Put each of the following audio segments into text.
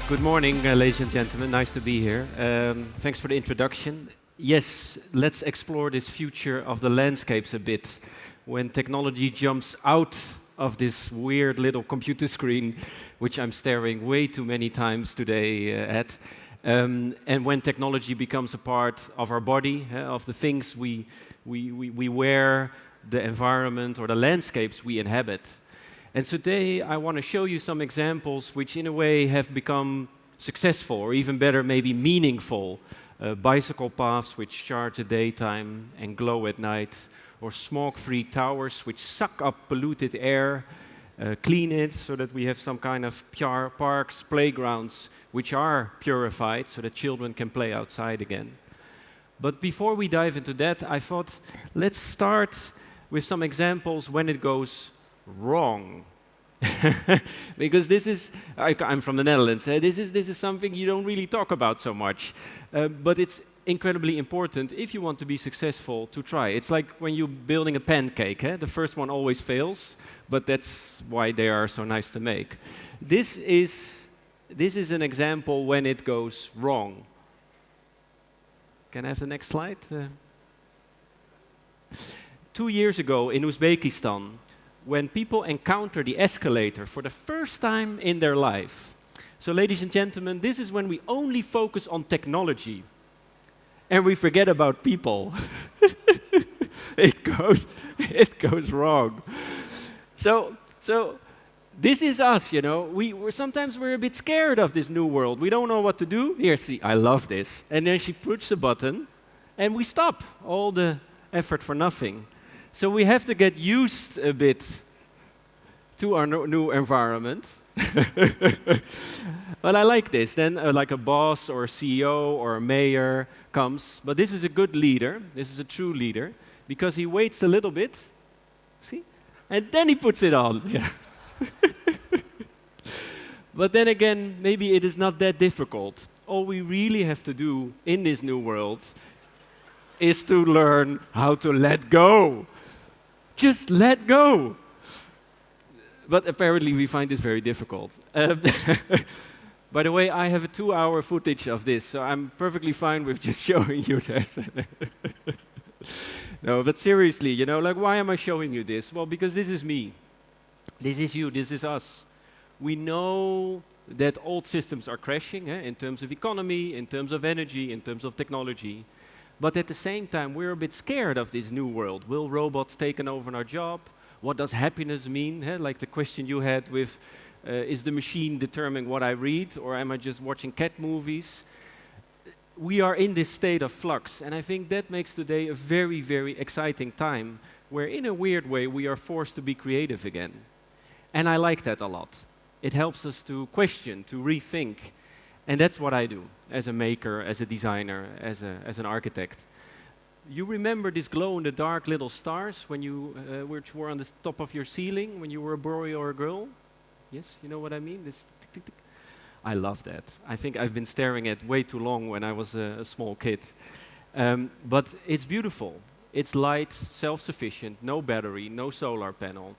Good morning, ladies and gentlemen. Nice to be here. Thanks for the introduction. Yes, let's explore this future of the landscapes a bit. When technology jumps out of this weird little computer screen, which I'm staring way too many times today at, and when technology becomes a part of our body, of the things we wear, the environment or the landscapes we inhabit. And today I want to show you some examples which in a way have become successful, or even better, maybe meaningful. Bicycle paths which charge at daytime and glow at night, or smoke-free towers which suck up polluted air, clean it so that we have some kind of parks, playgrounds which are purified so that children can play outside again. But before we dive into that, I thought let's start with some examples when it goes wrong. Because this is, I'm from the Netherlands, this is something you don't really talk about so much. But it's incredibly important if you want to be successful to try. It's like when you're building a pancake, the first one always fails, but that's why they are so nice to make. This is an example when it goes wrong. Can I have the next slide? 2 years ago in Uzbekistan, when people encounter the escalator for the first time in their life. So ladies and gentlemen, this is when we only focus on technology and we forget about people. It goes wrong. So this is us, you know. Sometimes we're a bit scared of this new world. We don't know what to do. Here, see, I love this. And then she pushes a button and we stop all the effort for nothing. So we have to get used a bit to our new environment. But I like this. Then like a boss or a CEO or a mayor comes. But this is a good leader. This is a true leader. Because he waits a little bit. See? And then he puts it on. Yeah. But then again, maybe it is not that difficult. All we really have to do in this new world is to learn how to let go. Just let go. But apparently we find this very difficult. By the way, I have a 2-hour footage of this, so I'm perfectly fine with just showing you this. No, but seriously, you know, like, why am I showing you this? Well, because this is me. This is you, this is us. We know that old systems are crashing, in terms of economy, in terms of energy, in terms of technology. But at the same time, we're a bit scared of this new world. Will robots take over our job? What does happiness mean? Like the question you had with, is the machine determining what I read, or am I just watching cat movies? We are in this state of flux, and I think that makes today a very, very exciting time, where in a weird way we are forced to be creative again. And I like that a lot. It helps us to question, to rethink. And that's what I do as a maker, as a designer, as an architect. You remember these glow-in-the-dark little stars when which were on the top of your ceiling when you were a boy or a girl? Yes, you know what I mean? This tick, tick, tick. I love that. I think I've been staring at way too long when I was a small kid. But it's beautiful. It's light, self-sufficient, no battery, no solar panel.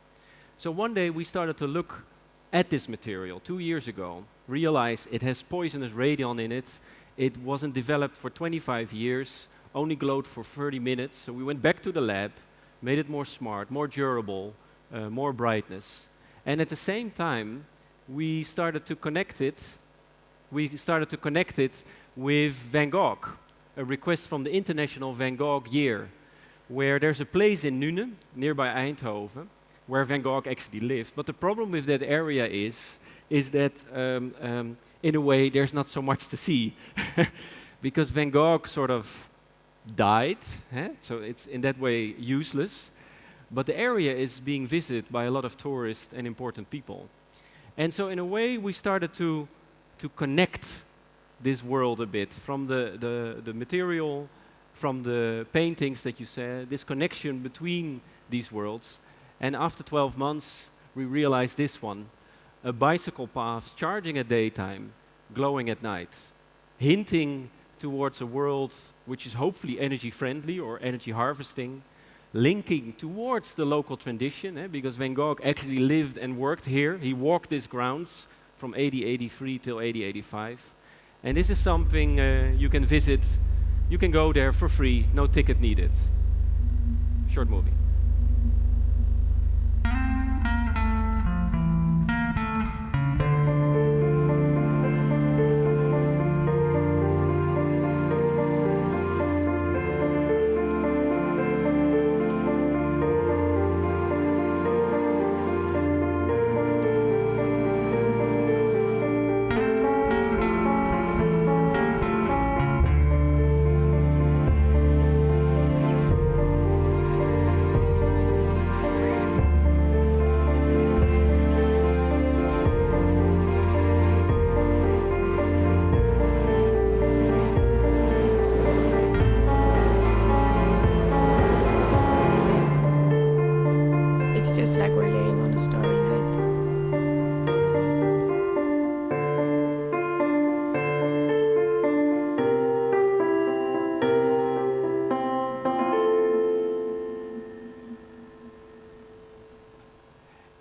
So one day we started to look at this material 2 years ago, realized it has poisonous radon in it. It wasn't developed for 25 years, only glowed for 30 minutes. So we went back to the lab, made it more smart, more durable, more brightness. And at the same time, we started to connect it. We started to connect it with Van Gogh, a request from the International Van Gogh Year, where there's a place in Nune, nearby Eindhoven, where Van Gogh actually lived. But the problem with that area is that, in a way, there's not so much to see. Because Van Gogh sort of died, so it's in that way useless. But the area is being visited by a lot of tourists and important people. And so in a way, we started to connect this world a bit, from the material, from the paintings that you said, this connection between these worlds. And after 12 months, we realized this one, a bicycle path charging at daytime, glowing at night, hinting towards a world which is hopefully energy friendly or energy harvesting, linking towards the local tradition, because Van Gogh actually lived and worked here. He walked these grounds from 8083 till 8085. And this is something you can visit. You can go there for free, no ticket needed. Short movie. It's just like we're laying on a starry night.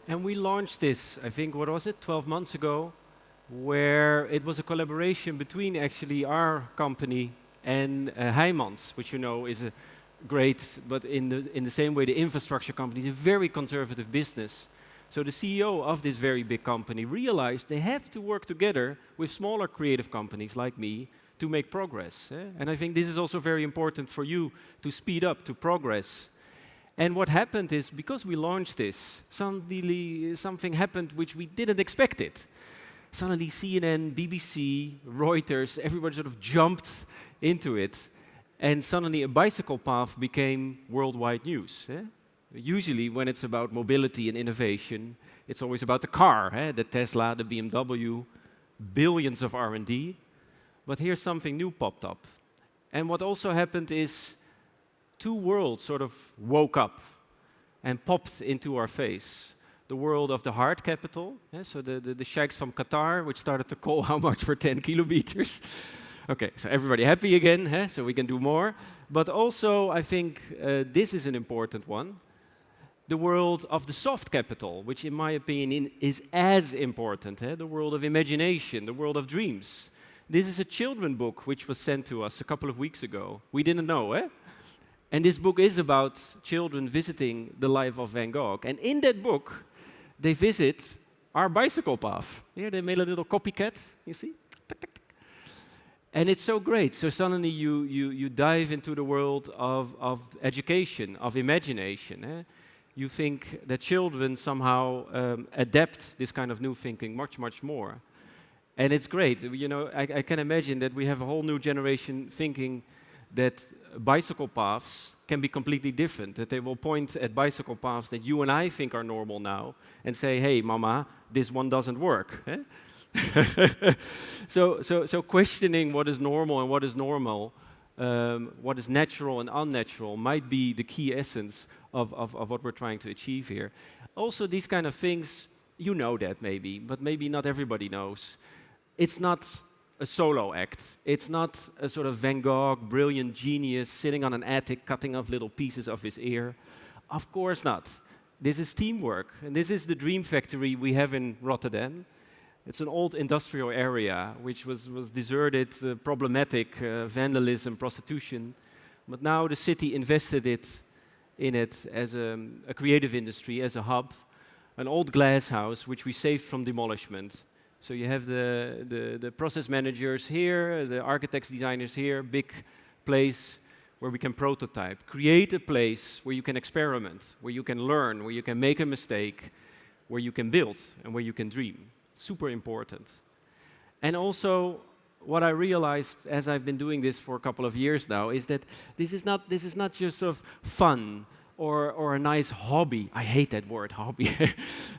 And we launched this, I think, what was it, 12 months ago, where it was a collaboration between actually our company and Heijmans, which you know is a great, but in the same way, the infrastructure company is a very conservative business. So the CEO of this very big company realized they have to work together with smaller creative companies like me to make progress. And I think this is also very important for you to speed up, to progress. And what happened is, because we launched this, suddenly something happened which we didn't expect it. Suddenly CNN, BBC, Reuters, everybody sort of jumped into it. And suddenly a bicycle path became worldwide news. Usually when it's about mobility and innovation, it's always about the car, the Tesla, the BMW, billions of R&D. But here something new popped up. And what also happened is two worlds sort of woke up and popped into our face. The world of the heart capital, so the sheikhs from Qatar, which started to call how much for 10 kilometers. Okay, so everybody happy again, so we can do more. But also, I think this is an important one. The world of the soft capital, which in my opinion is as important, the world of imagination, the world of dreams. This is a children's book which was sent to us a couple of weeks ago. We didn't know, And this book is about children visiting the life of Van Gogh. And in that book, they visit our bicycle path. Here they made a little copycat, you see? And it's so great. So suddenly you dive into the world of education, of imagination. You think that children somehow adapt this kind of new thinking much, much more. And it's great. You know, I can imagine that we have a whole new generation thinking that bicycle paths can be completely different, that they will point at bicycle paths that you and I think are normal now and say, hey, mama, this one doesn't work. So questioning what is normal and what is normal, what is natural and unnatural might be the key essence of what we're trying to achieve here. Also, these kind of things, you know that maybe, but maybe not everybody knows. It's not a solo act. It's not a sort of Van Gogh, brilliant genius, sitting on an attic, cutting off little pieces of his ear. Of course not. This is teamwork, and this is the dream factory we have in Rotterdam. It's an old industrial area which was deserted, problematic, vandalism, prostitution. But now the city invested in it as a creative industry, as a hub, an old glass house which we saved from demolishment. So you have the process managers here, the architects, designers here, big place where we can prototype. Create a place where you can experiment, where you can learn, where you can make a mistake, where you can build and where you can dream. Super important. And also, what I realized as I've been doing this for a couple of years now is that this is not just sort of fun or a nice hobby. I hate that word, hobby.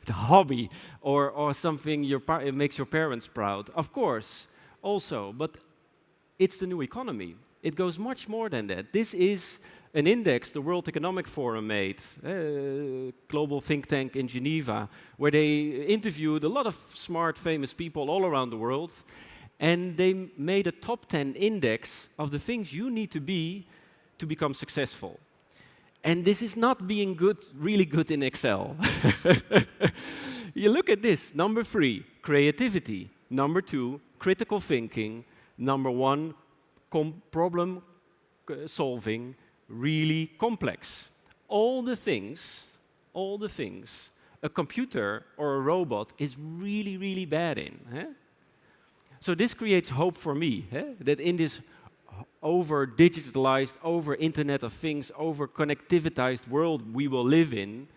The hobby or something it makes your parents proud. Of course, also, but it's the new economy. It goes much more than that. This is an index the World Economic Forum made, global think tank in Geneva, where they interviewed a lot of smart, famous people all around the world, and they made a top 10 index of the things you need to be to become successful. And this is not being good, really good in Excel. You look at this. Number 3, creativity. Number 2, critical thinking. Number 1, problem solving, really complex. All the things a computer or a robot is really, really bad in. So this creates hope for me, that in this over-digitalized, over-Internet of Things, over-connectivitized world we will live in,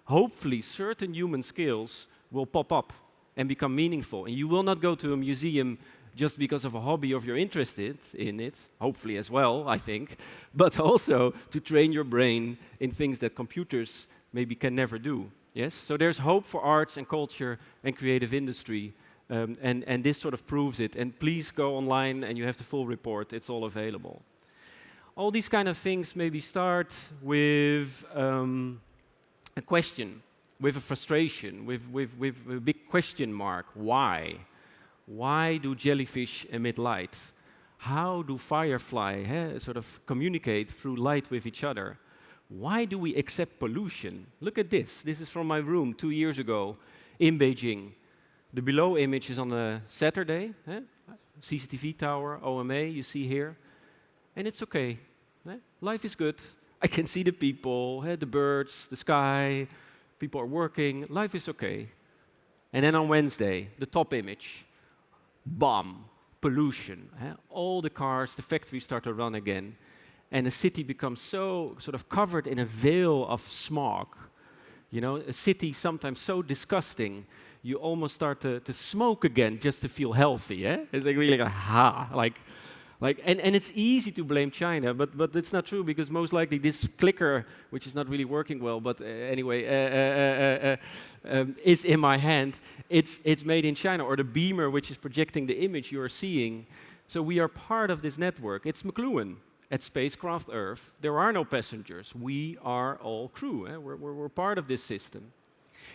hopefully certain human skills will pop up and become meaningful. And you will not go to a museum just because of a hobby or you're interested in it, hopefully as well, I think, but also to train your brain in things that computers maybe can never do. Yes? So there's hope for arts and culture and creative industry, and this sort of proves it. And please go online and you have the full report, it's all available. All these kind of things maybe start with a question, with a frustration, with a big question mark. Why? Why do jellyfish emit light? How do fireflies sort of communicate through light with each other? Why do we accept pollution? Look at this. This is from my room 2 years ago in Beijing. The below image is on a Saturday. CCTV tower, OMA, you see here. And it's okay. Life is good. I can see the people, the birds, the sky. People are working. Life is okay. And then on Wednesday, the top image. Bomb, pollution. All the cars, the factories start to run again. And the city becomes so sort of covered in a veil of smog. You know, a city sometimes so disgusting, you almost start to smoke again just to feel healthy. It's like really and it's easy to blame China, but it's not true, because most likely this clicker, which is not really working well, but anyway, is in my hand. It's made in China, or the beamer which is projecting the image you are seeing. So we are part of this network. It's McLuhan. At Spacecraft Earth, there are no passengers. We are all crew. We're part of this system.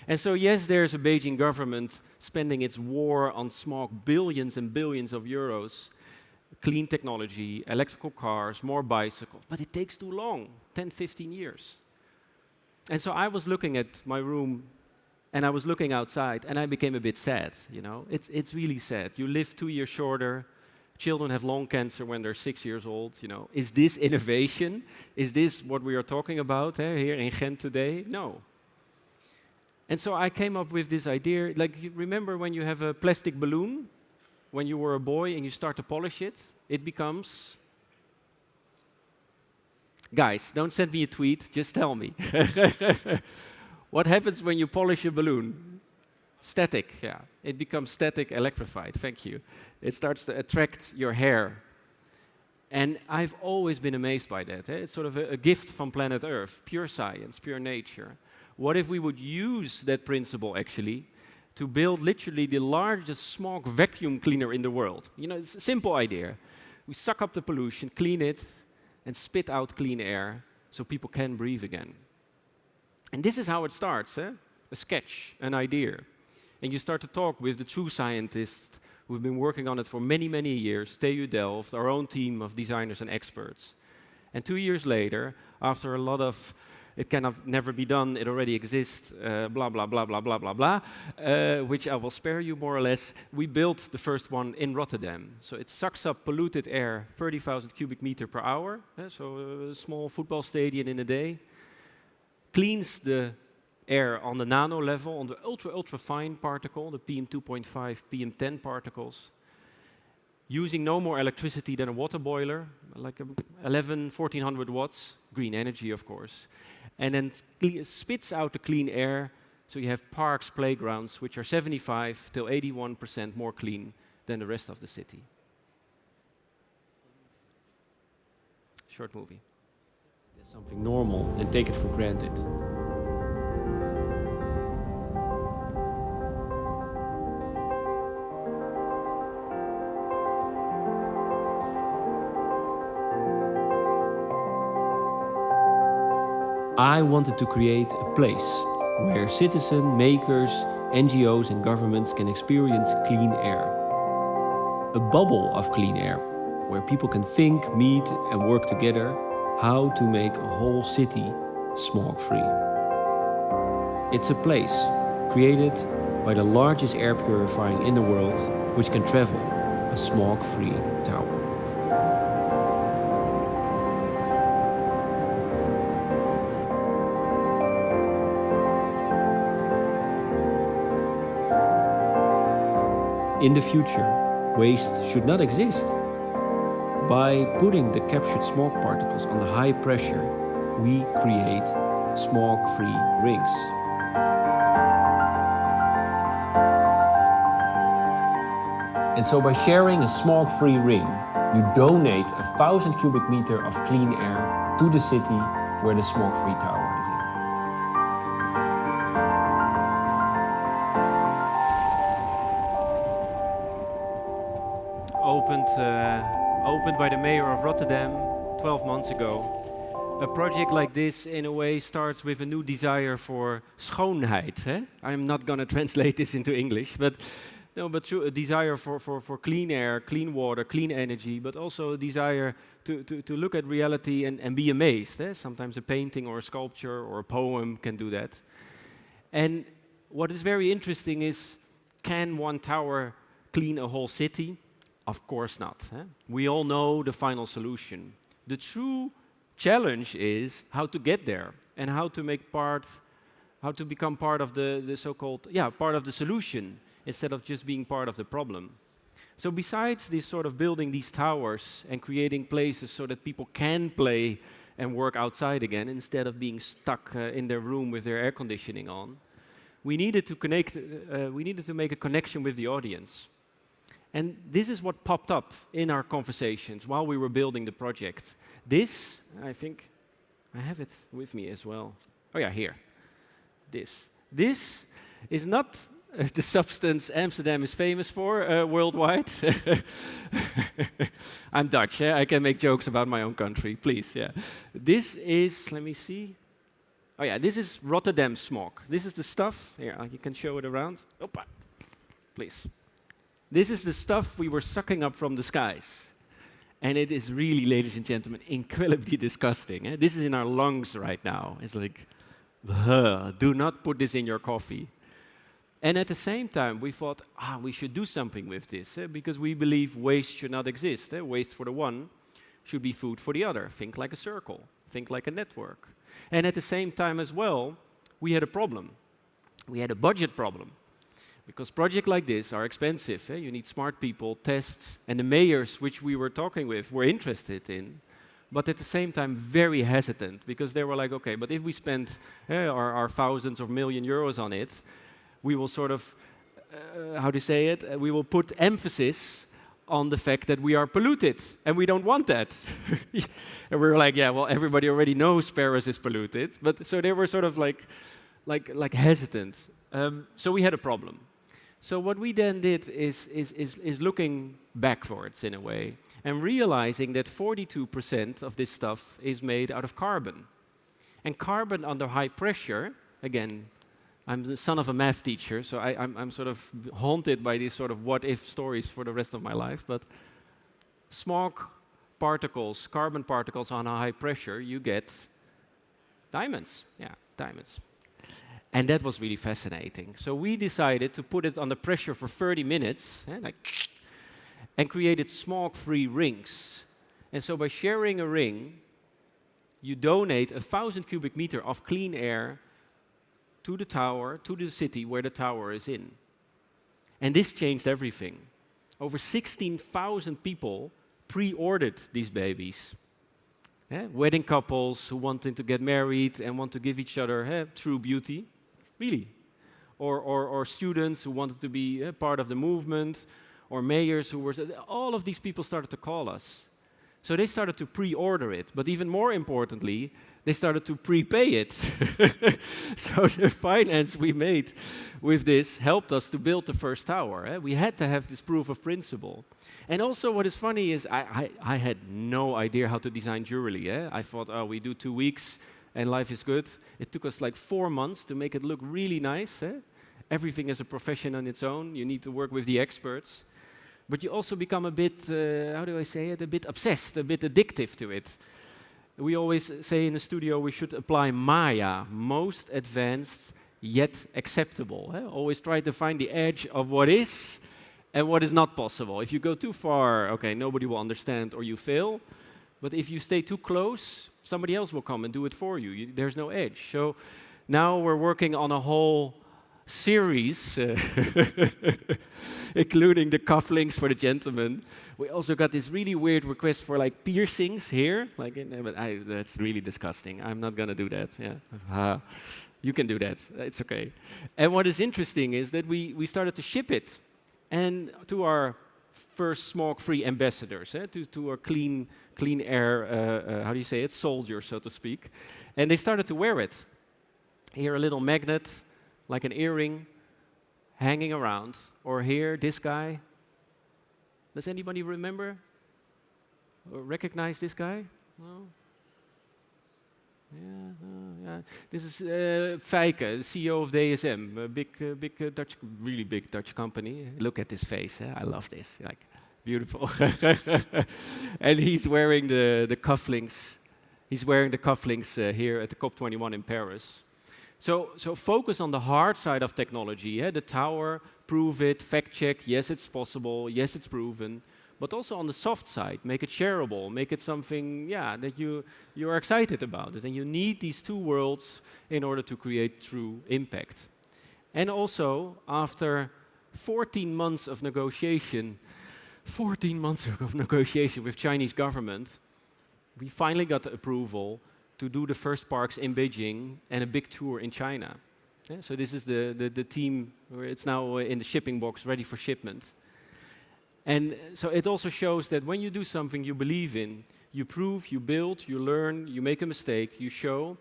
And so, yes, there's a Beijing government spending its war on smog billions and billions of euros, clean technology, electrical cars, more bicycles, but it takes too long, 10, 15 years. And so I was looking at my room, and I was looking outside, and I became a bit sad, you know. It's really sad. You live 2 years shorter. Children have lung cancer when they're 6 years old, you know. Is this innovation? Is this what we are talking about here in Ghent today? No. And so I came up with this idea, like, you remember when you have a plastic balloon, when you were a boy and you start to polish it, it becomes... Guys, don't send me a tweet, just tell me. What happens when you polish a balloon? Static, yeah. It becomes static electrified, thank you. It starts to attract your hair. And I've always been amazed by that. It's sort of a gift from planet Earth, pure science, pure nature. What if we would use that principle, actually, to build literally the largest smog vacuum cleaner in the world? You know, it's a simple idea. We suck up the pollution, clean it, and spit out clean air so people can breathe again. And this is how it starts, a sketch, an idea. And you start to talk with the true scientists who've been working on it for many, many years, TU Delft, our own team of designers and experts. And 2 years later, after a lot of, it cannot never be done, it already exists, blah, blah, blah, blah, blah, blah, blah, which I will spare you more or less, we built the first one in Rotterdam. So it sucks up polluted air, 30,000 cubic meter per hour, so a small football stadium in a day, cleans the air on the nano level, on the ultra fine particle, the PM2.5, PM10 particles, using no more electricity than a water boiler, like 1400 watts, green energy of course, and then spits out the clean air, so you have parks, playgrounds, which are 75 till 81% more clean than the rest of the city. Short movie. There's something normal and take it for granted. I wanted to create a place where citizens, makers, NGOs and governments can experience clean air. A bubble of clean air, where people can think, meet and work together how to make a whole city smog-free. It's a place created by the largest air purifying in the world, which can travel, a smog-free tower. In the future, waste should not exist. By putting the captured smog particles under high pressure, we create smog-free rings. And so by sharing a smog-free ring, you donate 1,000 cubic meters of clean air to the city where the smog-free tower is in. Opened by the mayor of Rotterdam 12 months ago. A project like this, in a way, starts with a new desire for schoonheid. I'm not going to translate this into English, but a desire for clean air, clean water, clean energy, but also a desire to look at reality and be amazed. Sometimes a painting or a sculpture or a poem can do that. And what is very interesting is, can one tower clean a whole city? Of course not. We all know the final solution. The true challenge is how to get there and how to become part of the so-called, part of the solution instead of just being part of the problem. So besides this sort of building these towers and creating places so that people can play and work outside again instead of being stuck in their room with their air conditioning on, we needed to connect. We needed to make a connection with the audience. And this is what popped up in our conversations while we were building the project. This, I think, I have it with me as well. Oh yeah, here. This. This is not the substance Amsterdam is famous for worldwide. I'm Dutch, I can make jokes about my own country, please, yeah. This is, let me see. Oh yeah, this is Rotterdam smog. This is the stuff, here, you can show it around. Opa, please. This is the stuff we were sucking up from the skies. And it is really, ladies and gentlemen, incredibly disgusting. This is in our lungs right now. It's like, do not put this in your coffee. And at the same time, we thought, we should do something with this, because we believe waste should not exist. Waste for the one should be food for the other. Think like a circle. Think like a network. And at the same time as well, we had a problem. We had a budget problem. Because projects like this are expensive. You need smart people, tests, and the mayors which we were talking with were interested in, but at the same time very hesitant, because they were like, okay, but if we spend our thousands of million euros on it, we will sort of, we will put emphasis on the fact that we are polluted, and we don't want that. And we were like, yeah, well, everybody already knows Paris is polluted, but so they were sort of like hesitant. So we had a problem. So what we then did is looking backwards in a way and realizing that 42% of this stuff is made out of carbon. And carbon under high pressure, again, I'm the son of a math teacher, so I'm sort of haunted by these sort of what-if stories for the rest of my life, but smog particles, carbon particles on a high pressure, you get diamonds. Yeah, diamonds. And that was really fascinating. So we decided to put it under pressure for 30 minutes, and created smog-free rings. And so by sharing a ring, you donate 1,000 cubic meters of clean air to the tower, to the city where the tower is in. And this changed everything. Over 16,000 people pre-ordered these babies. Wedding couples who wanted to get married and want to give each other true beauty. Really. Or students who wanted to be part of the movement, or mayors who were, all of these people started to call us. So they started to pre-order it, but even more importantly, they started to prepay it. So the finance we made with this helped us to build the first tower. We had to have this proof of principle. And also what is funny is I had no idea how to design jewelry. I thought, oh, we do 2 weeks, and life is good. It took us like 4 months to make it look really nice. Everything is a profession on its own. You need to work with the experts. But you also become a bit, how do I say it, a bit obsessed, a bit addictive to it. We always say in the studio we should apply Maya, most advanced yet acceptable. Always try to find the edge of what is and what is not possible. If you go too far, okay, nobody will understand or you fail. But if you stay too close, somebody else will come and do it for you. There's no edge. So now we're working on a whole series, including the cufflinks for the gentlemen. We also got this really weird request for like piercings here. Like, but that's really disgusting. I'm not gonna do that. Yeah, you can do that. It's okay. And what is interesting is that we started to ship it, and to our first smoke-free ambassadors, to our clean air. How do you say it? Soldiers, so to speak. And they started to wear it. Here, a little magnet, like an earring, hanging around. Or here, this guy. Does anybody remember or recognize this guy? No? Yeah. This is Fijke, the CEO of DSM, a big Dutch, really big Dutch company. Look at his face. I love this. Like, beautiful. And he's wearing the cufflinks. He's wearing the cufflinks here at the COP21 in Paris. So focus on the hard side of technology. The tower, prove it, fact check, yes, it's possible, yes, it's proven. But also on the soft side, make it shareable, make it something, that you are excited about it. And you need these two worlds in order to create true impact. And also, after 14 months of negotiation, with Chinese government, we finally got the approval to do the first parks in Beijing and a big tour in China. So this is the team, where it's now in the shipping box, ready for shipment. And so it also shows that when you do something you believe in, you prove, you build, you learn, you make a mistake, you show.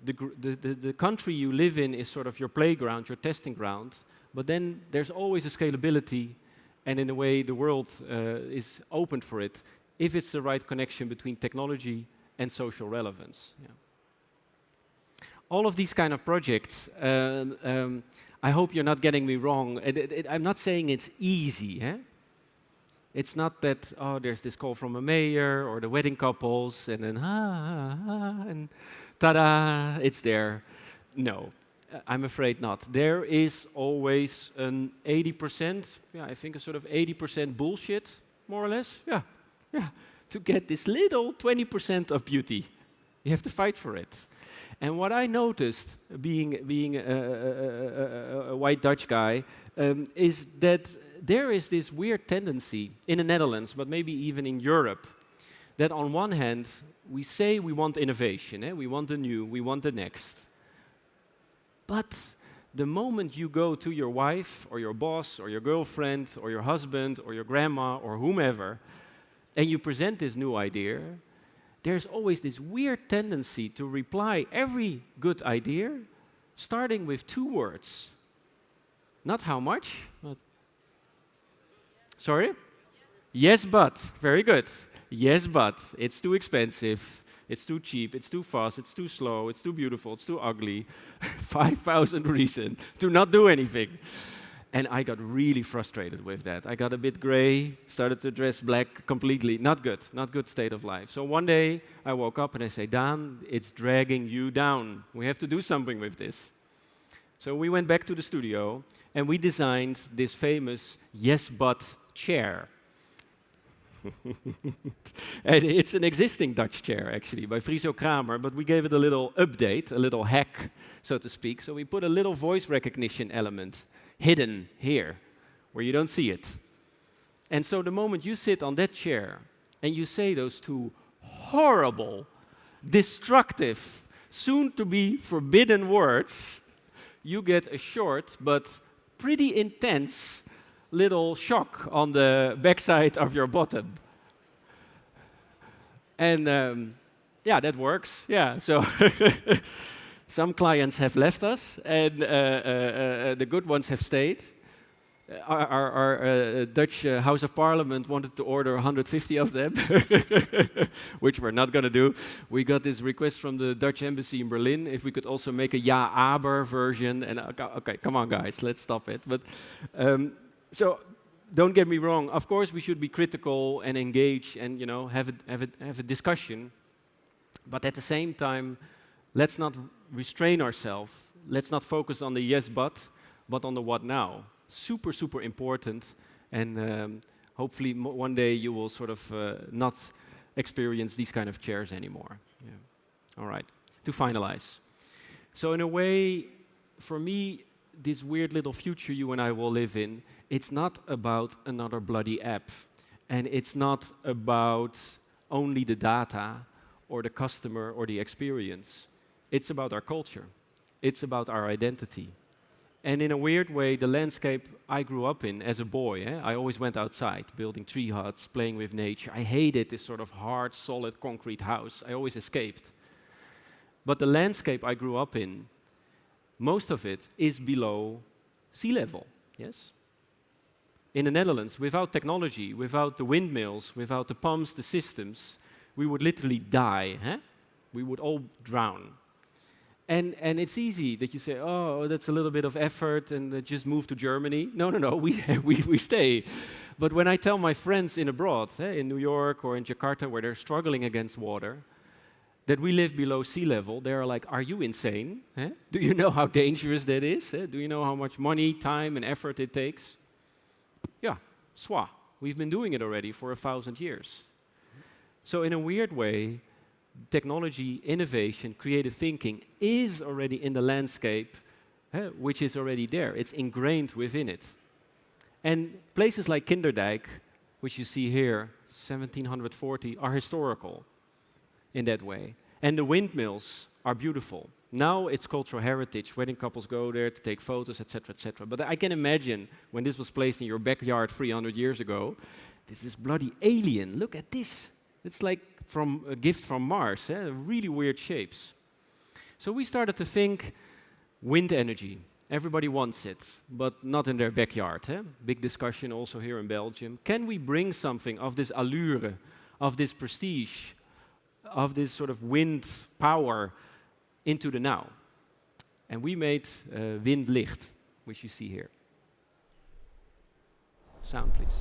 The country you live in is sort of your playground, your testing ground, but then there's always a scalability, and in a way the world is open for it, if it's the right connection between technology and social relevance. Yeah. All of these kind of projects, I hope you're not getting me wrong. I'm not saying it's easy. It's not that, there's this call from a mayor or the wedding couples, and then, and ta-da, it's there. No, I'm afraid not. There is always an 80%, I think a sort of 80% bullshit, more or less, to get this little 20% of beauty. You have to fight for it. And what I noticed, being a white Dutch guy, is that there is this weird tendency in the Netherlands, but maybe even in Europe, that on one hand, we say we want innovation, we want the new, we want the next. But the moment you go to your wife, or your boss, or your girlfriend, or your husband, or your grandma, or whomever, and you present this new idea, there's always this weird tendency to reply every good idea, starting with 2 words. Not how much, but... Sorry? Yes, but. Very good. Yes, but. It's too expensive. It's too cheap. It's too fast. It's too slow. It's too beautiful. It's too ugly. 5,000 reasons to not do anything. And I got really frustrated with that. I got a bit gray, started to dress black completely. Not good state of life. So one day I woke up and I say, Daan, it's dragging you down. We have to do something with this. So we went back to the studio and we designed this famous yes but chair. And it's an existing Dutch chair, actually, by Friso Kramer, but we gave it a little update, a little hack, so to speak. So we put a little voice recognition element hidden here, where you don't see it. And so the moment you sit on that chair and you say those 2 horrible, destructive, soon-to-be forbidden words, you get a short but pretty intense little shock on the backside of your bottom. And that works. So some clients have left us, and the good ones have stayed. Our Dutch House of Parliament wanted to order 150 of them, which we're not going to do. We got this request from the Dutch embassy in Berlin if we could also make a ja, aber version. And okay, come on, guys, let's stop it. But so don't get me wrong. Of course, we should be critical and engage and have a discussion. But at the same time, let's not restrain ourselves let's not focus on the yes but on the what now. Super, super important, and hopefully one day you will sort of not experience these kind of chairs anymore. Yeah. All right, to finalize. So in a way, for me, this weird little future you and I will live in, it's not about another bloody app. And it's not about only the data or the customer or the experience. It's about our culture. It's about our identity. And in a weird way, the landscape I grew up in as a boy, I always went outside, building tree huts, playing with nature. I hated this sort of hard, solid, concrete house. I always escaped. But the landscape I grew up in, most of it is below sea level, yes? In the Netherlands, without technology, without the windmills, without the pumps, the systems, we would literally die. We would all drown. And it's easy that you say, oh, that's a little bit of effort and just move to Germany. No, we stay. But when I tell my friends in abroad, in New York or in Jakarta, where they're struggling against water, that we live below sea level, they're like, are you insane? Do you know how dangerous that is? Do you know how much money, time, and effort it takes? Yeah, swa. We've been doing it already for 1,000 years. So in a weird way, technology, innovation, creative thinking is already in the landscape, which is already there. It's ingrained within it. And places like Kinderdijk, which you see here, 1740, are historical in that way. And the windmills are beautiful. Now it's cultural heritage. Wedding couples go there to take photos, etc., etc. But I can imagine when this was placed in your backyard 300 years ago, this is bloody alien. Look at this. It's like from a gift from Mars, really weird shapes. So we started to think wind energy. Everybody wants it, but not in their backyard. Big discussion also here in Belgium. Can we bring something of this allure, of this prestige, of this sort of wind power into the now? And we made Windlicht, which you see here. Sound, please.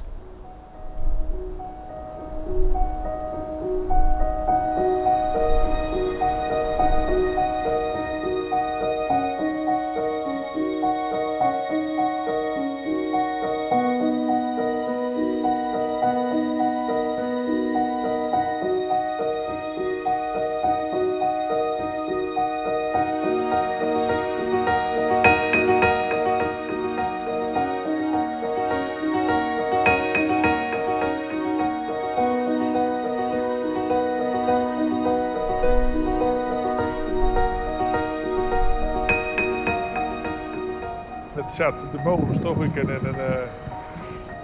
Het zet de molens toch ook in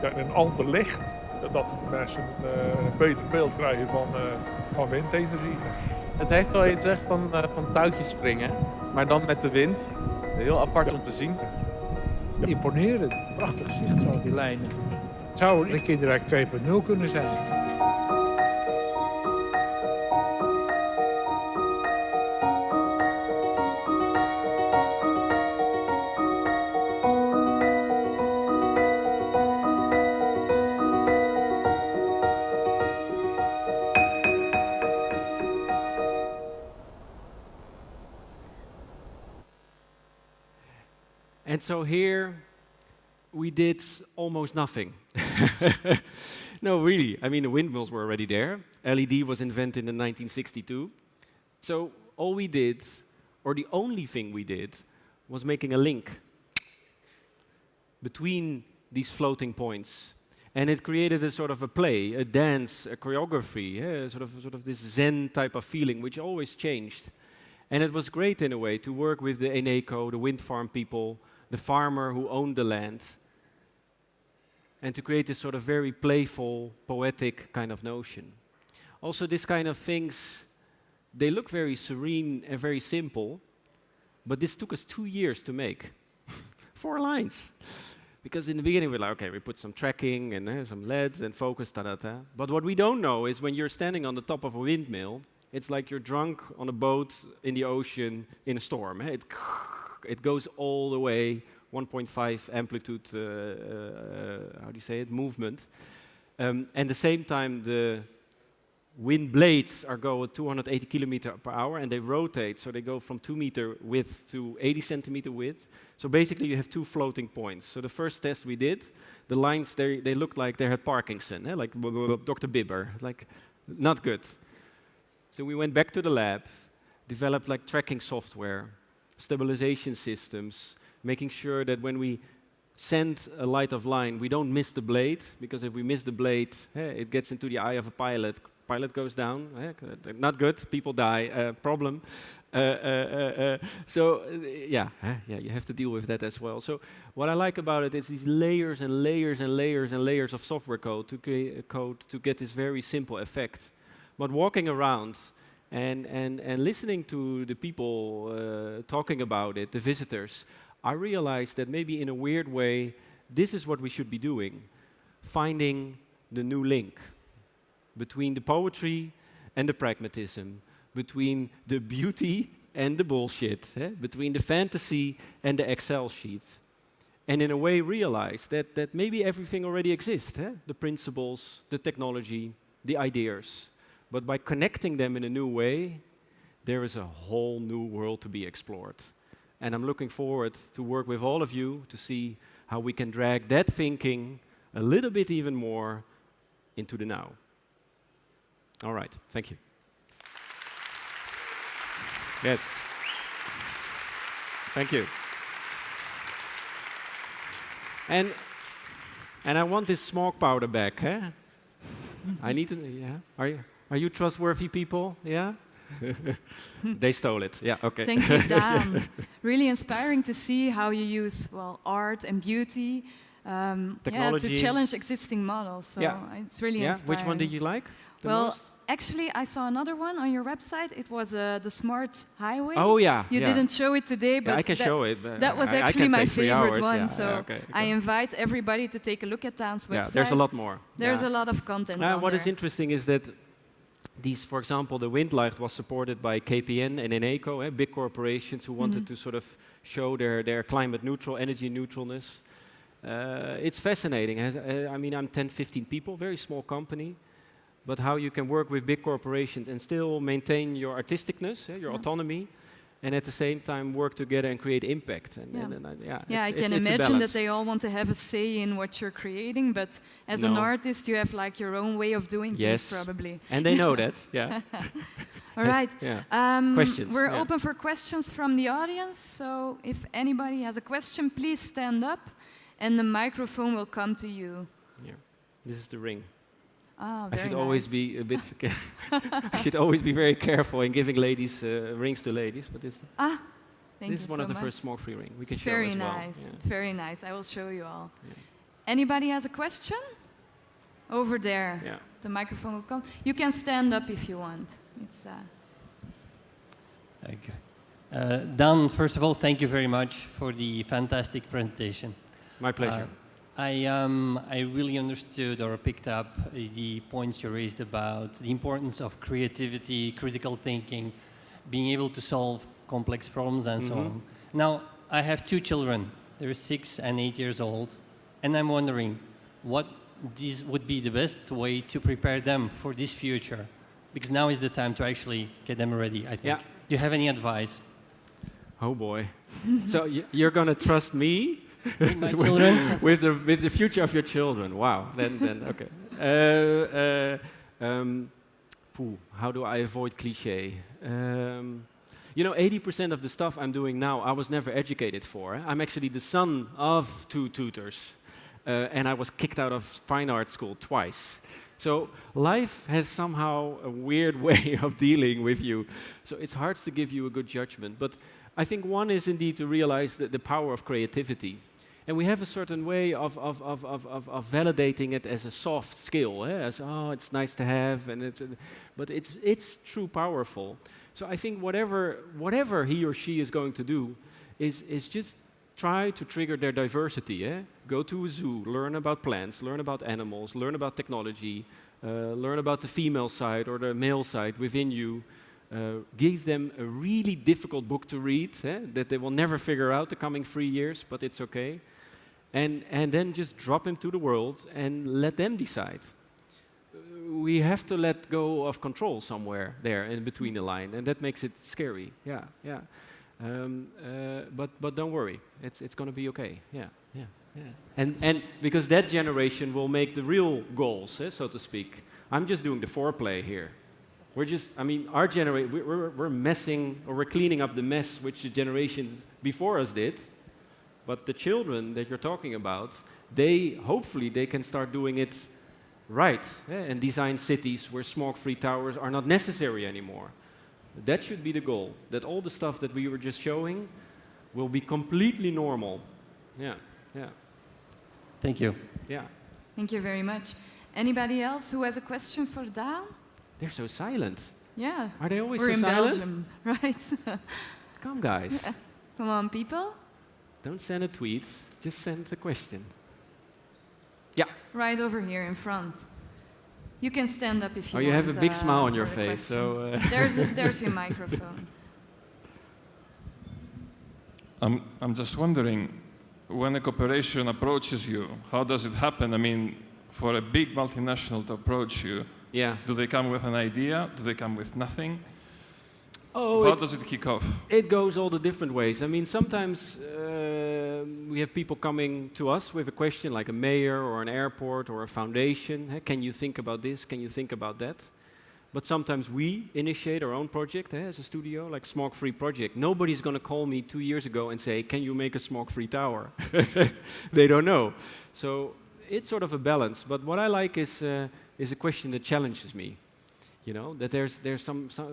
een ander licht, dat de mensen een beter beeld krijgen van windenergie. Het heeft wel iets weg van touwtjes springen, maar dan met de wind. Heel apart om te zien. Imponerend, prachtig zicht zo, die lijnen. Het zou een Kinderdijk 2.0 kunnen zijn. And so here we did almost nothing. No, really. I mean, the windmills were already there. LED was invented in 1962. So all we did, or the only thing we did, was making a link between these floating points. And it created a sort of a play, a dance, a choreography, sort of this Zen type of feeling, which always changed. And it was great in a way to work with the Eneco, the wind farm people, the farmer who owned the land, and to create this sort of very playful, poetic kind of notion. Also, this kind of things, they look very serene and very simple, but this took us 2 years to make. 4 lines. Because in the beginning we're like, okay, we put some tracking and some LEDs and focus, ta-da-ta. But what we don't know is when you're standing on the top of a windmill, it's like you're drunk on a boat in the ocean in a storm. It goes all the way, 1.5 amplitude, how do you say it, movement. And at the same time, wind blades are go at 280 kilometer per hour, and they rotate, so they go from 2 meter width to 80 centimeter width. So basically, you have two floating points. So the first test we did, the lines they looked like they had Parkinson, like Dr. Bibber, like not good. So we went back to the lab, developed like tracking software, stabilization systems, making sure that when we send a light of line, we don't miss the blade, because if we miss the blade, it gets into the eye of a pilot. Pilot goes down, not good, people die, problem. Yeah, you have to deal with that as well. So what I like about it is these layers and layers and layers and layers of software code to create a code to get this very simple effect. But walking around and listening to the people talking about it, the visitors, I realized that maybe in a weird way, this is what we should be doing, finding the new link between the poetry and the pragmatism, between the beauty and the bullshit, between the fantasy and the Excel sheet. And in a way realize that maybe everything already exists, the principles, the technology, the ideas. But by connecting them in a new way, there is a whole new world to be explored. And I'm looking forward to work with all of you to see how we can drag that thinking a little bit even more into the now. All right, thank you. Yes. Thank you. And I want this smoke powder back, huh? I need to, yeah. Are you trustworthy people? Yeah? They stole it. Yeah, okay. Thank you, Daan. Really inspiring to see how you use, well, art and beauty Technology. to challenge existing models. So it's really inspiring. Which one did you like the most? Actually, I saw another one on your website. It was the smart highway. Oh, yeah. You didn't show it today, but I can show it. But that was I actually can my take 3 favorite hours, one. yeah. So Okay. I invite everybody to take a look at Daan's website. Yeah, there's a lot more. There's a lot of content on What there. is interesting is that these, for example, the Windlight was supported by KPN and Eneco, big corporations who wanted to sort of show their climate neutral, energy neutralness. It's fascinating. I mean, I'm 10, 15 people, very small company. But how you can work with big corporations and still maintain your artisticness, your autonomy, and at the same time work together and create impact. I can imagine that they all want to have a say in what you're creating, but as an artist, you have like your own way of doing things, probably. And they know that, yeah. All right. Questions. We're open for questions from the audience, so if anybody has a question, please stand up, and the microphone will come to you. Yeah. This is the ring. Ah, I should always be a bit. I should always be very careful in giving ladies rings to ladies. But this is one of the first smoke-free rings we can show as well. Very nice. Yeah. It's very nice. I will show you all. Yeah. Anybody has a question? Over there. Yeah. The microphone will come. You can stand up if you want. It's. Okay. Daan, first of all, thank you very much for the fantastic presentation. My pleasure. I really understood or picked up the points you raised about the importance of creativity, critical thinking, being able to solve complex problems and so on. Now, I have 2 children. They're 6 and 8 years old. And I'm wondering what would be the best way to prepare them for this future? Because now is the time to actually get them ready, I think. Yeah. Do you have any advice? Oh boy. So you're going to trust me? My children? with the future of your children. Wow. Then okay. How do I avoid cliche? 80% of the stuff I'm doing now, I was never educated for. I'm actually the son of 2 tutors, and I was kicked out of fine art school twice. So life has somehow a weird way of dealing with you. So it's hard to give you a good judgment. But I think one is indeed to realize the power of creativity. And we have a certain way of validating it as a soft skill, as it's nice to have, and but it's true powerful. So I think whatever he or she is going to do is just try to trigger their diversity. Go to a zoo, learn about plants, learn about animals, learn about technology, learn about the female side or the male side within you. Give them a really difficult book to read that they will never figure out the coming 3 years, but it's okay. And then just drop them to the world and let them decide. we have to let go of control somewhere there in between the line, and that makes it scary. Yeah, yeah. But don't worry, it's going to be okay. Yeah, yeah, yeah. And because that generation will make the real goals, so to speak. I'm just doing the foreplay here. We're just, I mean, our generation, we're messing, or we're cleaning up the mess which the generations before us did. But the children that you're talking about, hopefully they can start doing it right, and design cities where smoke-free towers are not necessary anymore. That should be the goal, that all the stuff that we were just showing will be completely normal. Yeah, yeah. Thank you. Yeah. Thank you very much. Anybody else who has a question for Daan? They're so silent. Yeah. Are they always We're so in silent? Belgium, right? Come, guys. Yeah. Come on, people. Don't send a tweet, just send a question. Yeah. Right over here in front. You can stand up if you Oh, want. you have a big smile on your for the face, question. so... There's your microphone. I'm just wondering, when a corporation approaches you, how does it happen? I mean, for a big multinational to approach you, Yeah. do they come with an idea? Do they come with nothing? Oh, How does it kick off? It goes all the different ways. I mean, sometimes we have people coming to us with a question like a mayor or an airport or a foundation. Hey, can you think about this? Can you think about that? But sometimes we initiate our own project as a studio, like smoke-free project. Nobody's going to call me 2 years ago and say, can you make a smoke-free tower? They don't know. So it's sort of a balance. But what I like is a question that challenges me. You know, that there's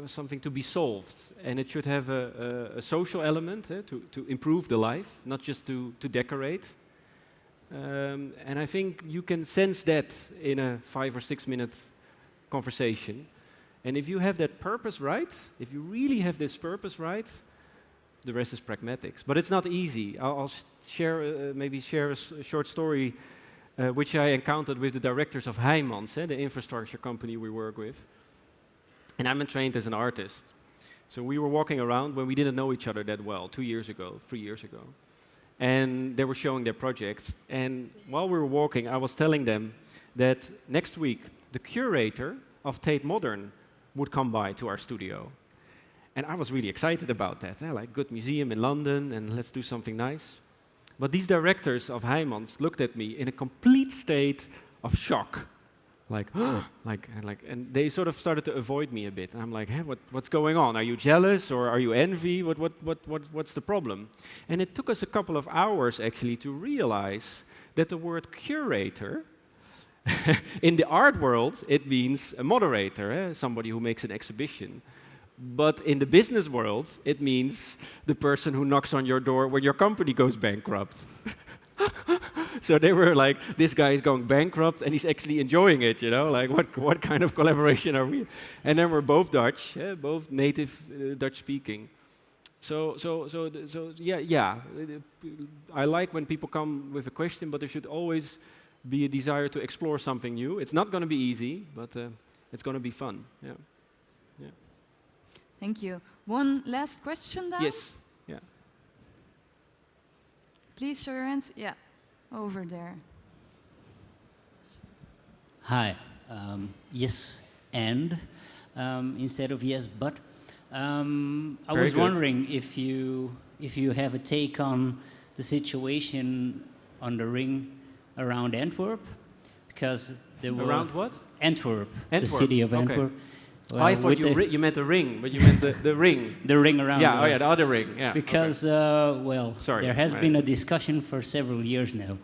something to be solved, and it should have a social element to improve the life, not just to decorate. And I think you can sense that in a 5 or 6 minute conversation. And if you have that purpose right, if you really have this purpose right, the rest is pragmatics. But it's not easy. I'll share maybe share a short story which I encountered with the directors of Heijmans, the infrastructure company we work with. And I'm trained as an artist. So we were walking around when we didn't know each other that well, 2 years ago, 3 years ago. And they were showing their projects. And while we were walking, I was telling them that next week, the curator of Tate Modern would come by to our studio. And I was really excited about that. Like, good museum in London, and let's do something nice. But these directors of Heijmans looked at me in a complete state of shock. Like, and they sort of started to avoid me a bit. And I'm like, hey, what's going on? Are you jealous or are you envy? What's the problem? And it took us a couple of hours actually to realize that the word curator, in the art world, it means a moderator, somebody who makes an exhibition. But in the business world, it means the person who knocks on your door when your company goes bankrupt. So they were like, this guy is going bankrupt and he's actually enjoying it, you know, like what kind of collaboration are we? And then we're both Dutch, both native Dutch speaking. So yeah, I like when people come with a question, but there should always be a desire to explore something new. It's not going to be easy, but it's going to be fun. Yeah. Yeah. Thank you. One last question, then? Yes. Yeah. Please show your hands. Yeah, over there. Hi. Yes, and instead of yes, but. I was wondering if you have a take on the situation on the ring around Antwerp, because there were around what? Antwerp, the city of Antwerp. Well, I thought you meant the ring, but you meant the ring. The ring around. Yeah, oh yeah, the other ring. Yeah. Because there has been a discussion for several years now.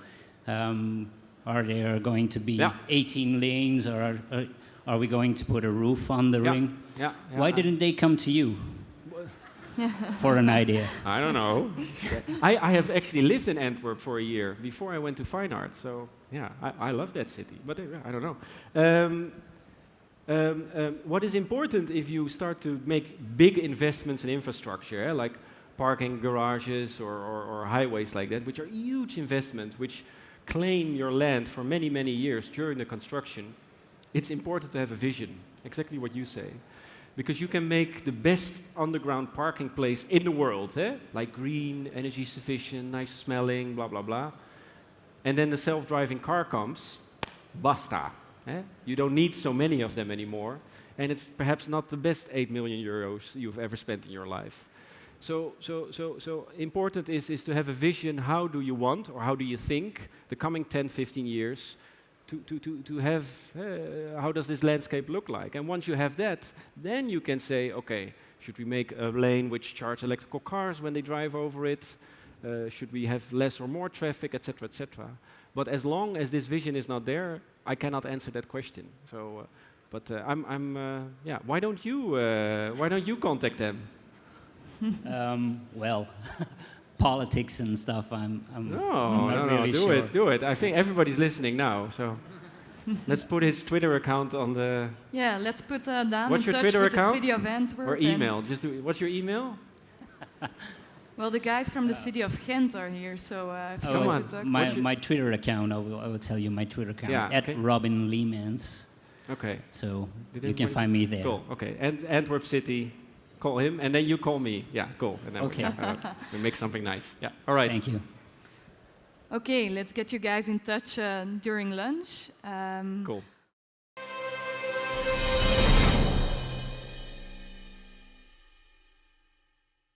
Are there going to be 18 lanes, or are we going to put a roof on the ring? Yeah. Why didn't they come to you for an idea? I don't know. I have actually lived in Antwerp for a year before I went to fine art. So yeah, I love that city. But I don't know. What is important if you start to make big investments in infrastructure, like parking garages or highways like that, which are huge investments, which claim your land for many, many years during the construction, it's important to have a vision, exactly what you say. Because you can make the best underground parking place in the world, like green, energy sufficient, nice smelling, blah, blah, blah. And then the self-driving car comes, basta. You don't need so many of them anymore, and it's perhaps not the best 8 million euros you've ever spent in your life. So important is to have a vision. How do you want, or how do you think the coming 10, 15 years to have, how does this landscape look like? And once you have that, then you can say, okay, should we make a lane which charge electrical cars when they drive over it? Should we have less or more traffic, etc., etc.? But as long as this vision is not there, I cannot answer that question. So, yeah. Why don't you contact them? Well, politics and stuff. I'm no, not really do sure. it. I think everybody's listening now. So let's put his Twitter account on the. Yeah, let's put Daan What's in your touch Twitter with account? the city of Antwerp. Or email. Just what's your email? Well, the guys from the city of Ghent are here, so if you want to talk. My Twitter account. I will tell you my Twitter account. Yeah, at Robin Leemans. Okay. So you can find me there. Cool. Okay. And Antwerp City. Call him, and then you call me. Yeah, cool. And then okay. we make something nice. Yeah. All right. Thank you. Okay, let's get you guys in touch during lunch. Cool.